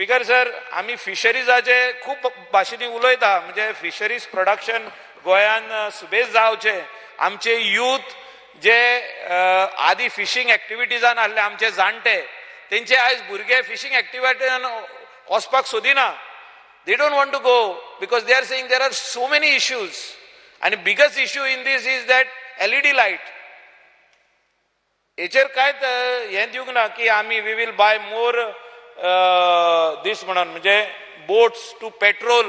Speaker sir, आम्ही फिशरीजाचे खूप भाशेनी उलयता, म्हणजे फिशरीज प्रोडक्शन गोंयान सुबेज जावचे. आमचे यूथ जे आदी फिशिंग एक्टिविटीजान आहले आमचे जाणटे, तेंचे आयज भुरगे फिशिंग एक्टिविटीजान वचपाक सोदिना. They don't want to go because they are saying there are so many issues. And the biggest issue in this is that LED light. हेचेर कांयच हें दिवंक ना की आमी we will buy more this म्हणून, म्हणजे boats to patrol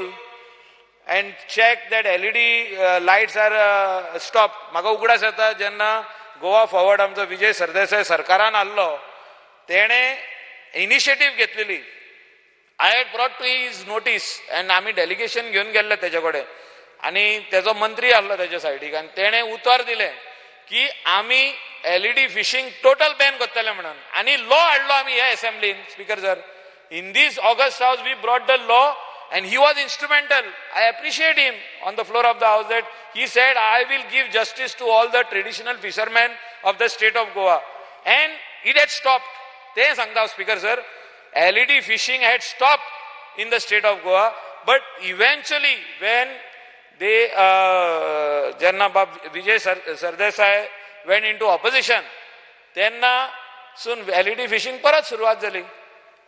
and check that LED lights are stopped. म्हाका उगडास येता जेन्ना गोवा फॉरवर्ड आमचो विजय सरदेसाय सरकारान आसलो, तेणे इनिशिएटीव घेतलेली. I had brought to his notice and आम्ही डेलिगेशन घेऊन गेल्ले तेजे कडेन, आणि तेजो मंत्री आसलो तेजे सायडीक, आनी तेणे उतर दिले की आमी LED फिशिंग टोटल बॅन करतले म्हणून. आनी लॉ हाडलो आमी ह्या असेंब्लीन. Speaker sir, in this august house we brought the law and he was instrumental. I appreciate him on the floor of the house that he said I will give justice to all the traditional fishermen of the state of Goa, and it had stopped. They sangta Speaker sir, LED fishing had stopped in the state of Goa, but eventually when they Janna Bab Vijay Sardesai went into opposition, त्यांना soon LED fishing परत सुरुवात झाली.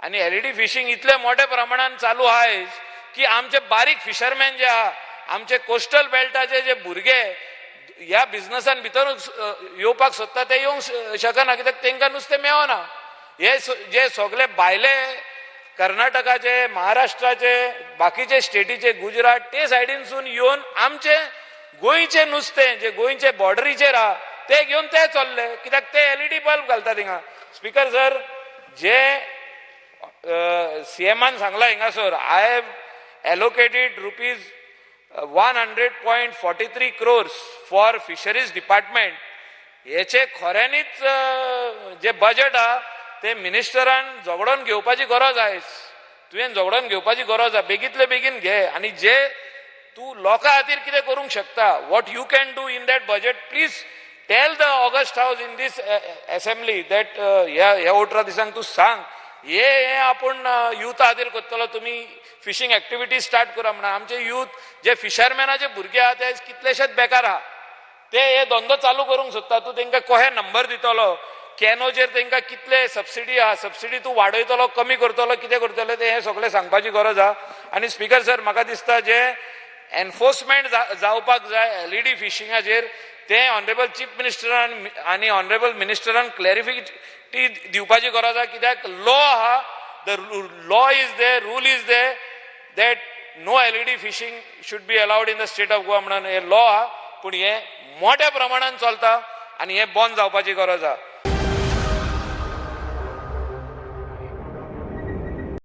आणि LED fishing इतले मोठ्या प्रमाणात चालू आहे की आमचे बारीक फिशरमॅन जे आहा, आमचे कोस्टल बेल्टाचे जे भुरगे ह्या बिझनेसान भितर येवपाक सोदता ते येवंक शकना, कित्याक तांकां नुस्तें मेळना. हे जे सगळे भायले कर्नाटकाचे, महाराष्ट्राचे, बाकीचे स्टेटीचे, गुजरात ते सायडीनसून येवन आमचे गोंयचे नुस्तें जे गोंयचे बॉर्डरीचेर आहा ते घेवन ते चल्ले, कित्याक ते LED बल्ब घालता थिंगा. स्पीकर सर, जे सीएमान सांगला हिंगासर, I have allocated ₹100.43 crores for fisheries department. हेचे खऱ्यांनीच जे बजेट आहा ते मिनिस्टरान झगडून घेवपाची गरज आहे. तुवें झगडून घेवपाची गरज आहा, बेगीतले बेगीन घे. आणि जे तूं लोकां खातीर कितें करूंक शकता, what you can do in that budget, please tell the august house in these assembly that ह्या 18 दिसांक तूं सांग हे आपण युथा खातीर करतलो, तुम्ही फिशिंग एक्टिविटी स्टार्ट करा म्हणून. आमचे युथ जे फिशरमॅनाचे भुरगे आहा ते कितलेशेच बेकार आहा, ते हे धंदो चालू करूंक सोदता. तूं तांकां कहे नंबर दितलो, कॅनोचेर तांकां कितले सबसिडी आहा, सबसिडी तूं वाडयतलो, कमी करतलो, कितें करतलो ते हे सगळें सांगपाची गरज आहा. आनी स्पीकर सर, म्हाका दिसता जे एनफोर्समेंट जावपाक जाय LED फिशिंगाचेर ते ऑनरेबल चीफ मिनिस्टरान आनी ऑनरेबल मिनिस्टरान क्लॅरिफिकेटी दिवपाची गरज आहा. कित्याक लॉ आहा, the law is there, rule is there that no LED fishing should be allowed in the state of Goa म्हणून हे लॉ आहा. पूण हे मोठ्या प्रमाणात चलता आणि हे बंद जावपाची गरज आहा.